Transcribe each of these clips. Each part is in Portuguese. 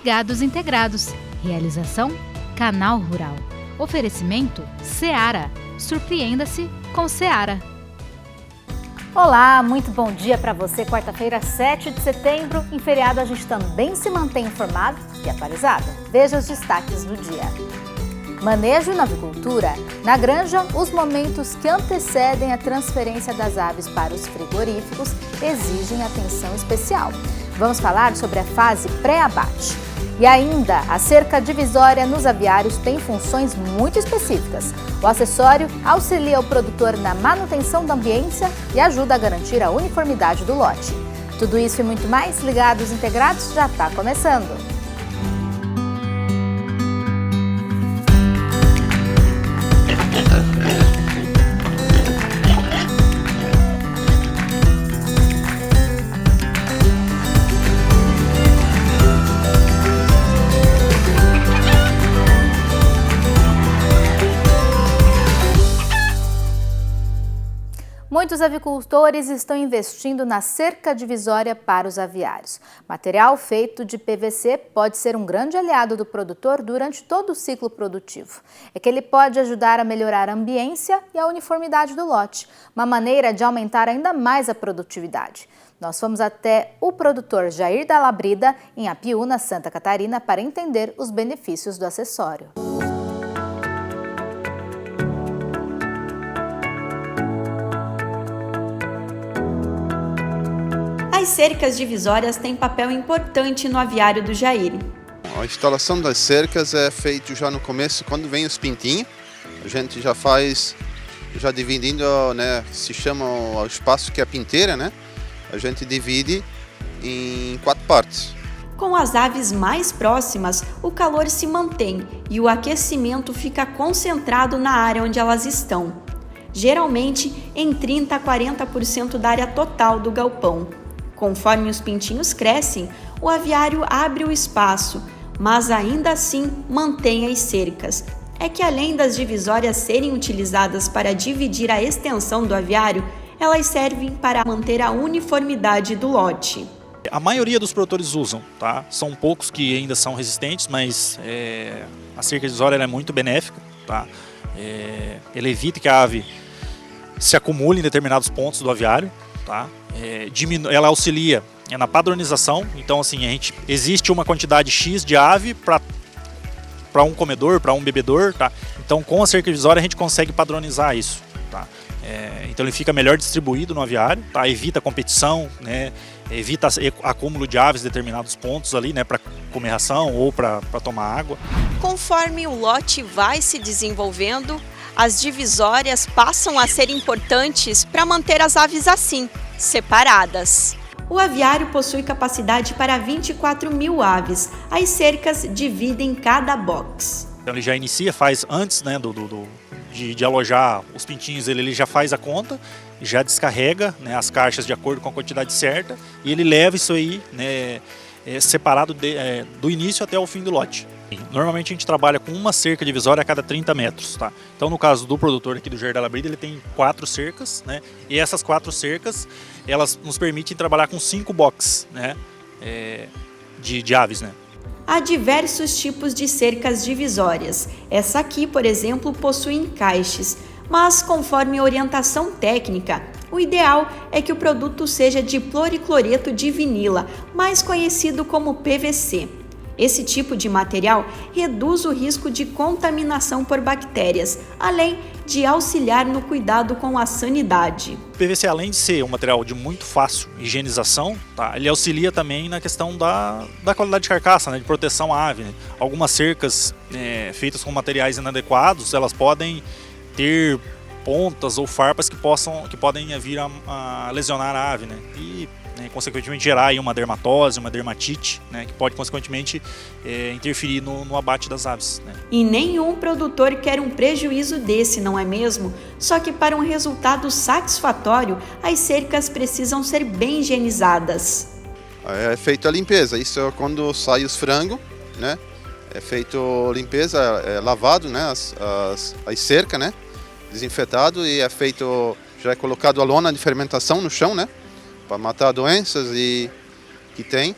Ligados Integrados. Realização Canal Rural. Oferecimento Seara. Surpreenda-se com Seara. Olá, muito bom dia para você. Quarta-feira, 7 de setembro. Em feriado a gente também se mantém informado e atualizado. Veja os destaques do dia. Manejo na avicultura. Na granja, os momentos que antecedem a transferência das aves para os frigoríficos exigem atenção especial. Vamos falar sobre a fase pré-abate. E ainda, a cerca divisória nos aviários tem funções muito específicas. O acessório auxilia o produtor na manutenção da ambiência e ajuda a garantir a uniformidade do lote. Tudo isso e muito mais, Ligados Integrados já está começando. Muitos avicultores estão investindo na cerca divisória para os aviários. Material feito de PVC pode ser um grande aliado do produtor durante todo o ciclo produtivo. É que ele pode ajudar a melhorar a ambiência e a uniformidade do lote, uma maneira de aumentar ainda mais a produtividade. Nós fomos até o produtor Jair da Labrida, em Apiúna, Santa Catarina, para entender os benefícios do acessório. As cercas divisórias têm papel importante no aviário do Jair. A instalação das cercas é feita já no começo, quando vem os pintinhos. A gente já faz, já dividindo, né, se chama o espaço que é a pinteira, né? A gente divide em 4 partes. Com as aves mais próximas, o calor se mantém e o aquecimento fica concentrado na área onde elas estão. Geralmente em 30% a 40% da área total do galpão. Conforme os pintinhos crescem, o aviário abre o espaço, mas ainda assim mantém as cercas. É que além das divisórias serem utilizadas para dividir a extensão do aviário, elas servem para manter a uniformidade do lote. A maioria dos produtores usam, tá? São poucos que ainda são resistentes, mas a cerca divisória é muito benéfica, tá? Ela evita que a ave se acumule em determinados pontos do aviário, tá? Ela auxilia na padronização, então assim, existe uma quantidade X de ave para um comedor, para um bebedor, tá? Então com a cerca divisória a gente consegue padronizar isso, tá? Então ele fica melhor distribuído no aviário, tá? Evita a competição, né? Evita acúmulo de aves em determinados pontos ali, né? Para comer ração ou para tomar água. Conforme o lote vai se desenvolvendo, as divisórias passam a ser importantes para manter as aves assim, separadas. O aviário possui capacidade para 24 mil aves. As cercas dividem cada box. Então ele já inicia, faz antes, né, de alojar os pintinhos, ele já faz a conta, já descarrega, né, as caixas de acordo com a quantidade certa e ele leva isso aí, né, separado do início até o fim do lote. Normalmente a gente trabalha com uma cerca divisória a cada 30 metros, tá? Então no caso do produtor aqui do Jair da Labrida, ele tem 4 cercas, né? E essas 4 cercas, elas nos permitem trabalhar com 5 boxes, né? De aves, né? Há diversos tipos de cercas divisórias. Essa aqui, por exemplo, possui encaixes, mas conforme a orientação técnica, o ideal é que o produto seja de ploricloreto de vinila, mais conhecido como PVC. Esse tipo de material reduz o risco de contaminação por bactérias, além de auxiliar no cuidado com a sanidade. O PVC, além de ser um material de muito fácil higienização, tá, ele auxilia também na questão da qualidade de carcaça, né, de proteção à ave, né? Algumas cercas feitas com materiais inadequados, elas podem ter pontas ou farpas que podem vir a lesionar a ave, né? E consequentemente gerar aí uma dermatose, uma dermatite, né, que pode consequentemente interferir no abate das aves, né? E nenhum produtor quer um prejuízo desse, não é mesmo? Só que para um resultado satisfatório, as cercas precisam ser bem higienizadas. É feita a limpeza, isso é quando sai os frangos, né? É feito limpeza, lavado, né, as cercas, né? Desinfetado e já é colocado a lona de fermentação no chão, né? Para matar doenças que tem.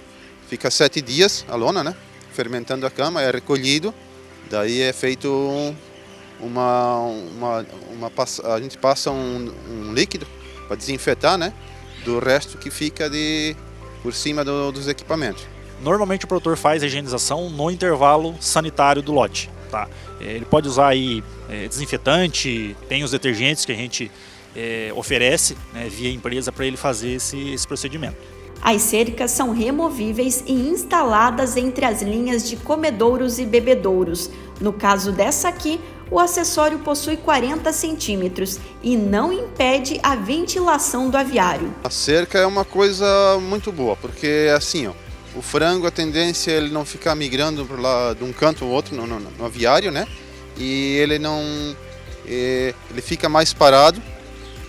Fica 7 dias a lona, né? fermentando a cama, é recolhido, daí é feito a gente passa um líquido para desinfetar, né, do resto que fica por cima dos equipamentos. Normalmente o produtor faz a higienização no intervalo sanitário do lote. Tá? Ele pode usar aí desinfetante, tem os detergentes que a gente oferece, né, via empresa para ele fazer esse procedimento. As cercas são removíveis e instaladas entre as linhas de comedouros e bebedouros. No caso dessa aqui, o acessório possui 40 centímetros e não impede a ventilação do aviário. A cerca é uma coisa muito boa, porque assim, ó, o frango, a tendência é ele não ficar migrando por lá de um canto ou outro no aviário, né? E ele ele fica mais parado.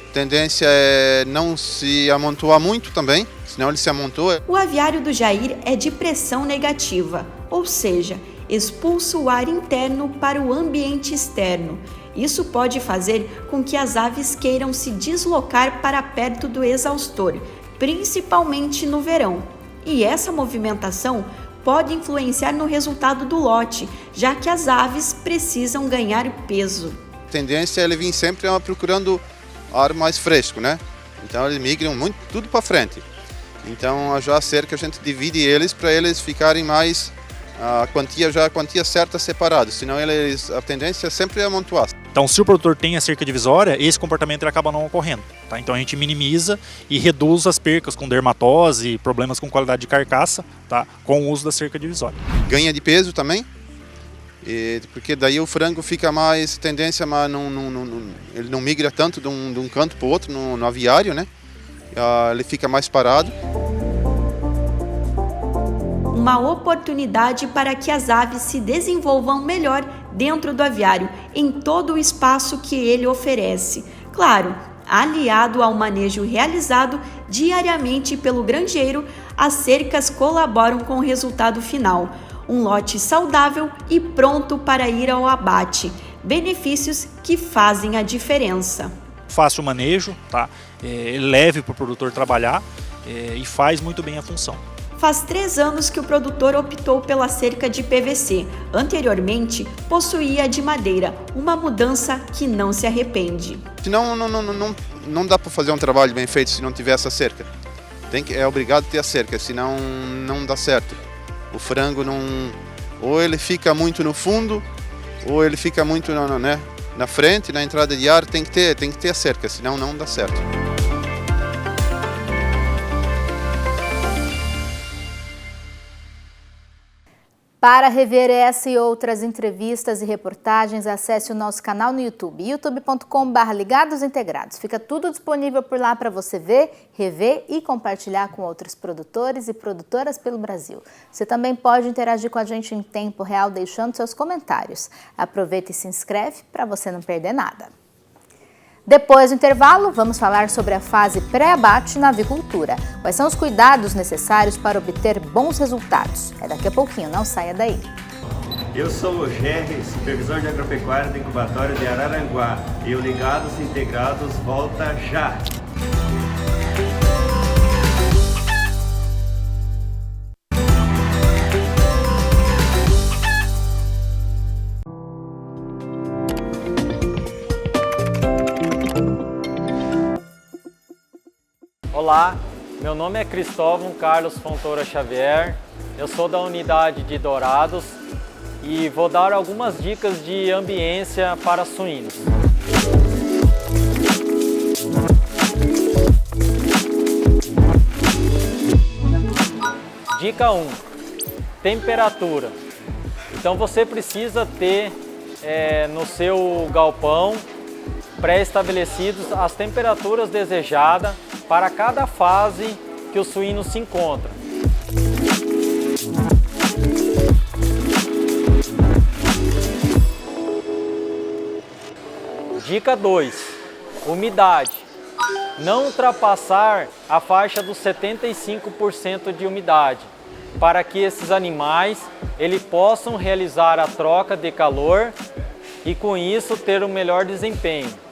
A tendência é não se amontoar muito também, senão ele se amontoa. O aviário do Jair é de pressão negativa, ou seja, expulsa o ar interno para o ambiente externo. Isso pode fazer com que as aves queiram se deslocar para perto do exaustor, principalmente no verão. E essa movimentação pode influenciar no resultado do lote, já que as aves precisam ganhar peso. A tendência é ele vir sempre procurando ar mais fresco, né? Então eles migram muito, tudo para frente. Então já a cerca a gente divide eles para eles ficarem mais a quantia certa separada, senão a tendência é sempre amontoar. Então, se o produtor tem a cerca divisória, esse comportamento ele acaba não ocorrendo. Tá? Então a gente minimiza e reduz as percas com dermatose, problemas com qualidade de carcaça, tá? Com o uso da cerca divisória. Ganha de peso também, porque daí o frango fica mais tendência, mas ele não migra tanto de um canto para o outro no aviário, né? Ele fica mais parado. Uma oportunidade para que as aves se desenvolvam melhor dentro do aviário, em todo o espaço que ele oferece. Claro, aliado ao manejo realizado diariamente pelo granjeiro, as cercas colaboram com o resultado final. Um lote saudável e pronto para ir ao abate. Benefícios que fazem a diferença. Fácil manejo, tá? É leve para o produtor trabalhar e faz muito bem a função. Faz 3 anos que o produtor optou pela cerca de PVC. Anteriormente, possuía a de madeira, uma mudança que não se arrepende. Não dá para fazer um trabalho bem feito se não tiver essa cerca. É obrigado a ter a cerca, senão não dá certo. O frango ou ele fica muito no fundo, ou ele fica muito na frente, na entrada de ar. Tem que ter a cerca, senão não dá certo. Para rever essa e outras entrevistas e reportagens, acesse o nosso canal no YouTube, youtube.com/ligadosintegrados. Fica tudo disponível por lá para você ver, rever e compartilhar com outros produtores e produtoras pelo Brasil. Você também pode interagir com a gente em tempo real, deixando seus comentários. Aproveita e se inscreve para você não perder nada. Depois do intervalo, vamos falar sobre a fase pré-abate na avicultura. Quais são os cuidados necessários para obter bons resultados? É daqui a pouquinho, não saia daí. Eu sou o Gerry, supervisor de agropecuária do incubatório de Araranguá. E o Ligados Integrados volta já! Olá, meu nome é Cristóvão Carlos Fontoura Xavier, eu sou da unidade de Dourados e vou dar algumas dicas de ambiência para suínos. Dica 1, temperatura. Então você precisa ter no seu galpão pré-estabelecidos as temperaturas desejadas para cada fase que o suíno se encontra. Dica 2, umidade. Não ultrapassar a faixa dos 75% de umidade, para que esses animais possam realizar a troca de calor e com isso ter um melhor desempenho.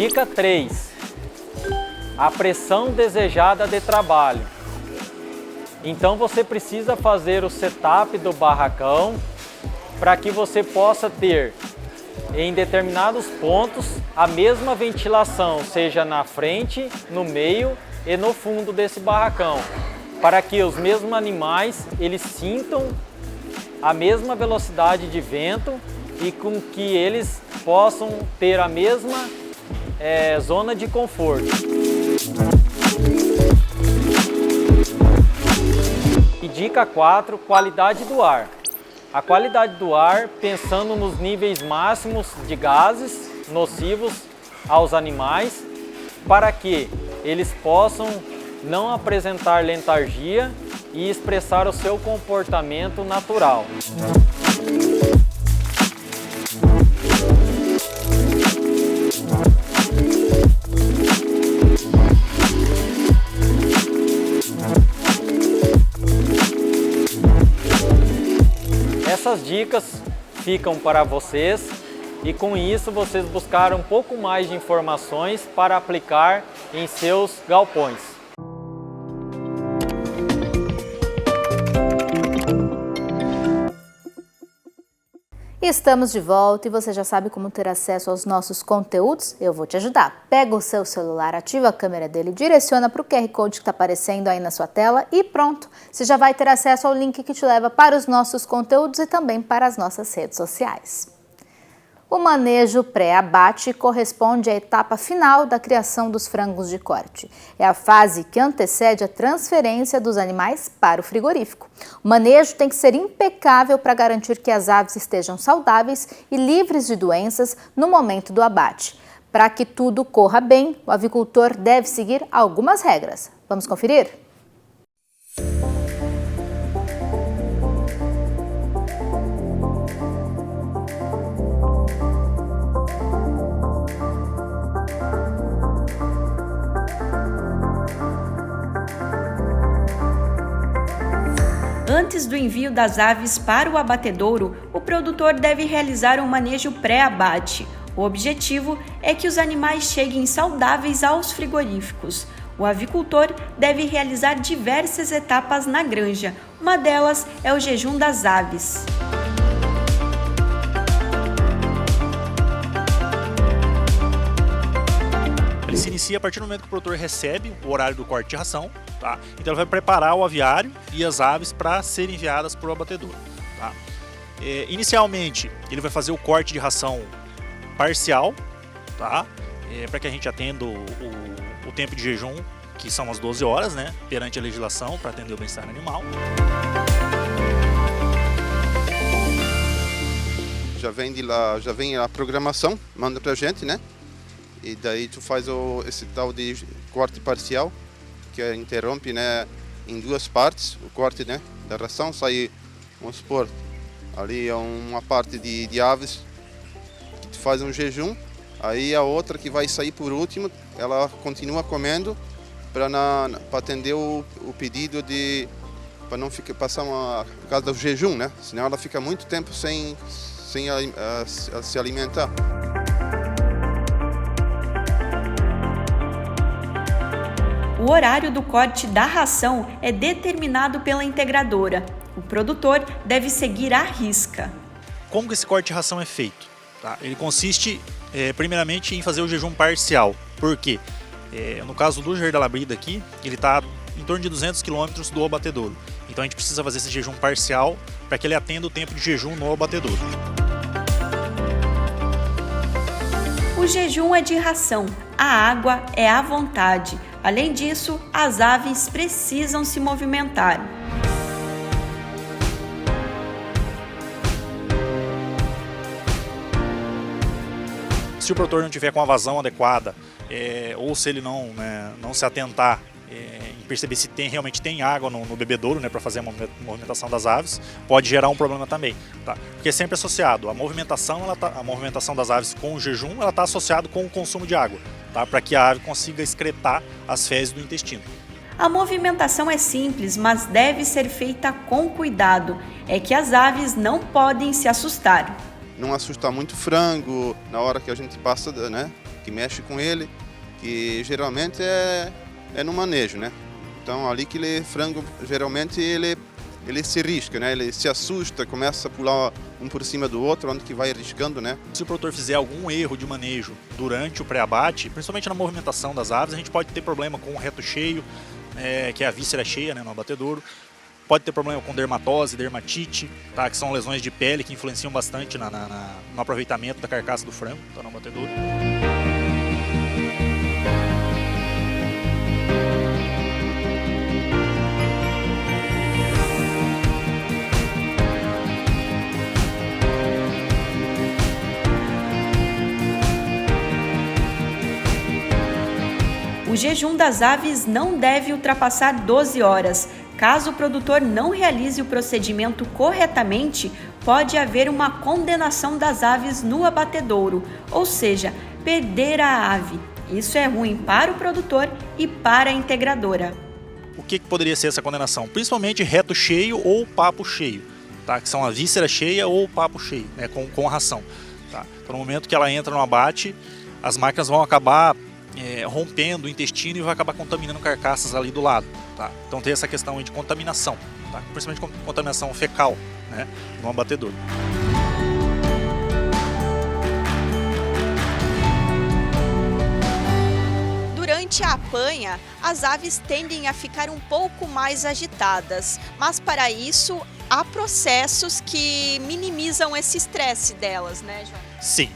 Dica 3. A pressão desejada de trabalho. Então você precisa fazer o setup do barracão para que você possa ter em determinados pontos a mesma ventilação, seja na frente, no meio e no fundo desse barracão, para que os mesmos animais eles sintam a mesma velocidade de vento e com que eles possam ter a mesma zona de conforto. E dica 4, qualidade do ar. A qualidade do ar, pensando nos níveis máximos de gases nocivos aos animais, para que eles possam não apresentar letargia e expressar o seu comportamento natural. Essas dicas ficam para vocês e com isso vocês buscaram um pouco mais de informações para aplicar em seus galpões. Estamos de volta e você já sabe como ter acesso aos nossos conteúdos? Eu vou te ajudar. Pega o seu celular, ativa a câmera dele, direciona para o QR Code que está aparecendo aí na sua tela e pronto! Você já vai ter acesso ao link que te leva para os nossos conteúdos e também para as nossas redes sociais. O manejo pré-abate corresponde à etapa final da criação dos frangos de corte. É a fase que antecede a transferência dos animais para o frigorífico. O manejo tem que ser impecável para garantir que as aves estejam saudáveis e livres de doenças no momento do abate. Para que tudo corra bem, o avicultor deve seguir algumas regras. Vamos conferir? Antes do envio das aves para o abatedouro, o produtor deve realizar um manejo pré-abate. O objetivo é que os animais cheguem saudáveis aos frigoríficos. O avicultor deve realizar diversas etapas na granja. Uma delas é o jejum das aves. Ele se inicia a partir do momento que o produtor recebe o horário do corte de ração, tá? Então ele vai preparar o aviário e as aves para serem enviadas para o abatedouro, tá? Inicialmente ele vai fazer o corte de ração parcial, tá? Para que a gente atenda o tempo de jejum, que são as 12 horas, né? Perante a legislação, para atender o bem-estar animal. Já vem a programação, manda pra gente, né? E daí tu faz esse tal de corte parcial, que interrompe, né, em duas partes o corte, né, da ração. Sai, vamos supor, ali é uma parte de aves que tu faz um jejum, aí a outra que vai sair por último, ela continua comendo para atender o pedido para não passar por causa do jejum, né? Senão ela fica muito tempo sem se alimentar. O horário do corte da ração é determinado pela integradora. O produtor deve seguir à risca. Como que esse corte de ração é feito? Tá? Ele consiste, primeiramente, em fazer o jejum parcial. Por quê? No caso do Jardim da Labrida aqui, ele está em torno de 200 km do abatedouro. Então a gente precisa fazer esse jejum parcial para que ele atenda o tempo de jejum no abatedouro. O jejum é de ração, a água é à vontade. Além disso, as aves precisam se movimentar. Se o produtor não tiver com a vazão adequada, ou se ele não se atentar em perceber se realmente tem água no bebedouro, né, para fazer a movimentação das aves, pode gerar um problema também, tá? Porque é sempre associado, a movimentação das aves com o jejum, ela está associada com o consumo de água, tá? Para que a ave consiga excretar as fezes do intestino. A movimentação é simples, mas deve ser feita com cuidado. É que as aves não podem se assustar. Não assustar muito frango na hora que a gente passa, né, que mexe com ele, que geralmente é no manejo, né? Então ali que frango geralmente ele se risca, né? Ele se assusta, começa a pular um por cima do outro, onde que vai riscando, né? Se o produtor fizer algum erro de manejo durante o pré-abate, principalmente na movimentação das aves, a gente pode ter problema com o reto cheio, que é a víscera cheia, né, no abatedouro. Pode ter problema com dermatose, dermatite, tá? Que são lesões de pele que influenciam bastante no aproveitamento da carcaça do frango, tá, no abatedouro. O jejum das aves não deve ultrapassar 12 horas. Caso o produtor não realize o procedimento corretamente, pode haver uma condenação das aves no abatedouro, ou seja, perder a ave. Isso é ruim para o produtor e para a integradora. O que poderia ser essa condenação? Principalmente reto cheio ou papo cheio, tá? Que são a víscera cheia ou o papo cheio, né? com a ração. Tá? Então, no momento que ela entra no abate, as máquinas vão acabar rompendo o intestino e vai acabar contaminando carcaças ali do lado. Tá? Então tem essa questão aí de contaminação, tá? Principalmente contaminação fecal, né, no abatedouro. Durante a apanha, as aves tendem a ficar um pouco mais agitadas, mas para isso há processos que minimizam esse estresse delas, né, João? Sim.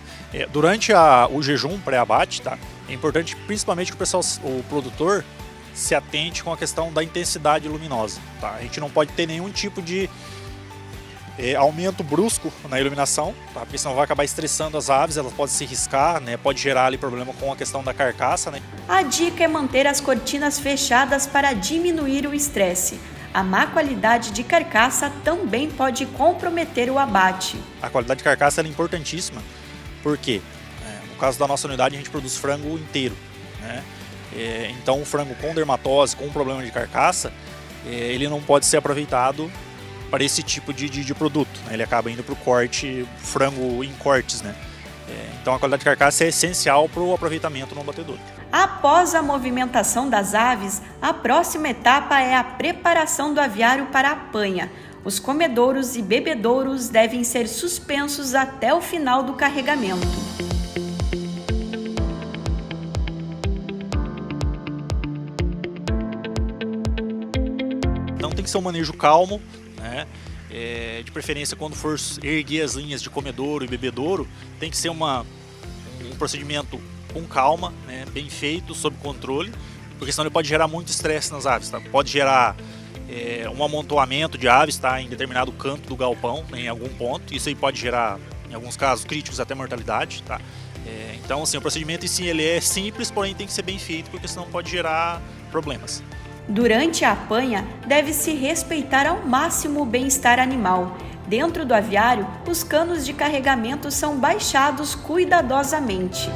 Durante o jejum pré-abate, tá? É importante principalmente que o produtor se atente com a questão da intensidade luminosa. Tá? A gente não pode ter nenhum tipo de aumento brusco na iluminação, tá? Porque senão vai acabar estressando as aves, elas podem se riscar, né? Pode gerar ali problema com a questão da carcaça. Né? A dica é manter as cortinas fechadas para diminuir o estresse. A má qualidade de carcaça também pode comprometer o abate. A qualidade de carcaça é importantíssima, porque no caso da nossa unidade a gente produz frango inteiro, né? Então o frango com dermatose, com problema de carcaça, ele não pode ser aproveitado para esse tipo de produto, né? Ele acaba indo para o corte, frango em cortes, né? Então a qualidade de carcaça é essencial para o aproveitamento no abatedouro. Após a movimentação das aves, a próxima etapa é a preparação do aviário para a apanha. Os comedouros e bebedouros devem ser suspensos até o final do carregamento. Então tem que ser um manejo calmo, né? De preferência quando for erguer as linhas de comedouro e bebedouro, tem que ser um procedimento com calma, né? Bem feito, sob controle, porque senão ele pode gerar muito estresse nas aves, tá? Pode gerar um amontoamento de aves, tá, em determinado canto do galpão, né, em algum ponto. Isso aí pode gerar, em alguns casos críticos, até mortalidade. Tá? Então, assim, o procedimento em si ele é simples, porém tem que ser bem feito, porque senão pode gerar problemas. Durante a apanha, deve-se respeitar ao máximo o bem-estar animal. Dentro do aviário, os canos de carregamento são baixados cuidadosamente.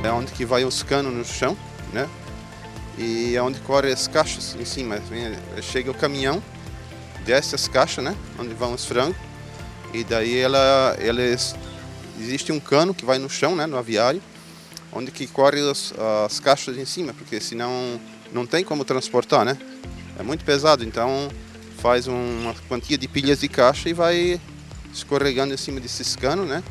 É onde que vai os canos no chão, né? E é onde corre as caixas em cima. Chega o caminhão, desce as caixas, né? Onde vão os frangos. E daí existe um cano que vai no chão, né? No aviário, onde que corre as caixas em cima, porque senão não tem como transportar, né? É muito pesado, então faz uma quantia de pilhas de caixa e vai escorregando em cima desses canos, né?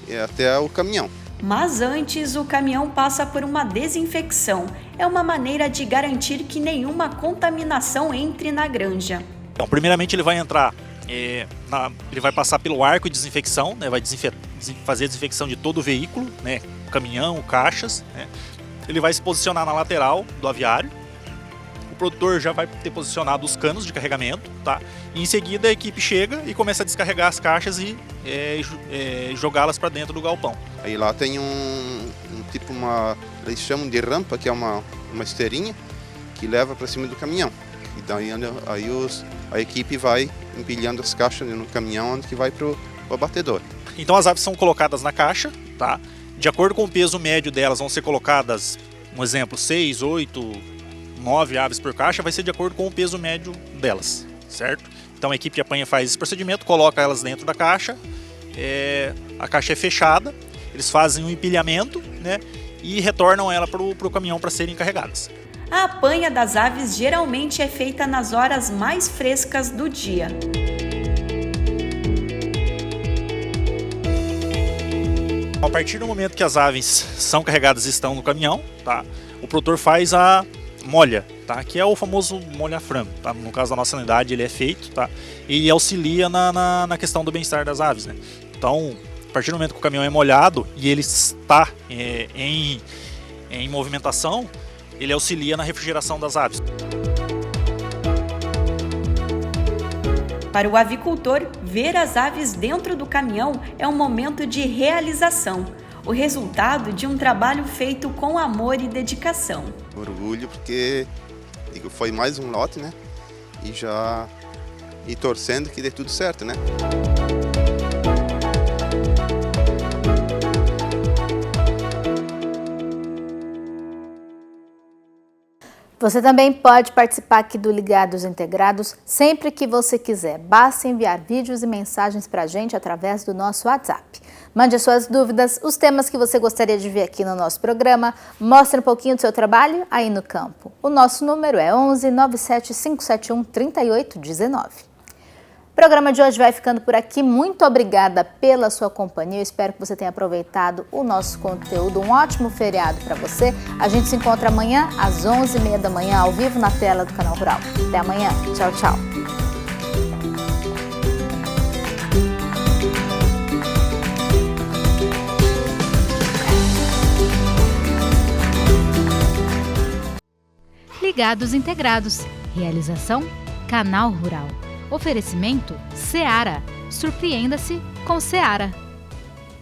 E até o caminhão. Mas antes, o caminhão passa por uma desinfecção. É uma maneira de garantir que nenhuma contaminação entre na granja. Então, primeiramente ele vai entrar, ele vai passar pelo arco de desinfecção, né? Vai fazer a desinfecção de todo o veículo, né? Caminhão, caixas, né? Ele vai se posicionar na lateral do aviário. O produtor já vai ter posicionado os canos de carregamento, tá? E em seguida a equipe chega e começa a descarregar as caixas e jogá-las para dentro do galpão. Aí lá tem tipo eles chamam de rampa, que é uma esteirinha que leva para cima do caminhão. E daí a equipe vai empilhando as caixas no caminhão, onde que vai para o abatedor. Então as aves são colocadas na caixa, tá? De acordo com o peso médio delas vão ser colocadas, um exemplo, 6, 8, 9 aves por caixa, vai ser de acordo com o peso médio delas, certo? Então a equipe de apanha faz esse procedimento, coloca elas dentro da caixa a caixa é fechada, eles fazem um empilhamento, né, e retornam ela para o caminhão para serem carregadas. A apanha das aves geralmente é feita nas horas mais frescas do dia. A partir do momento que as aves são carregadas e estão no caminhão, tá, o produtor faz a molha, tá, que é o famoso molha frango. Tá, no caso da nossa unidade ele é feito, tá, e auxilia na questão do bem-estar das aves, né. Então, a partir do momento que o caminhão é molhado e ele está em movimentação, ele auxilia na refrigeração das aves. Para o avicultor, ver as aves dentro do caminhão é um momento de realização, o resultado de um trabalho feito com amor e dedicação. Orgulho porque foi mais um lote, né? E torcendo que dê tudo certo, né? Você também pode participar aqui do Ligados Integrados sempre que você quiser. Basta enviar vídeos e mensagens para a gente através do nosso WhatsApp. Mande as suas dúvidas, os temas que você gostaria de ver aqui no nosso programa. Mostre um pouquinho do seu trabalho aí no campo. O nosso número é 11 97 571 3819. O programa de hoje vai ficando por aqui. Muito obrigada pela sua companhia. Eu espero que você tenha aproveitado o nosso conteúdo. Um ótimo feriado para você. A gente se encontra amanhã às 11h30 da manhã, ao vivo na tela do Canal Rural. Até amanhã. Tchau, tchau. Ligados Integrados. Realização Canal Rural. Oferecimento Seara. Surpreenda-se com Seara.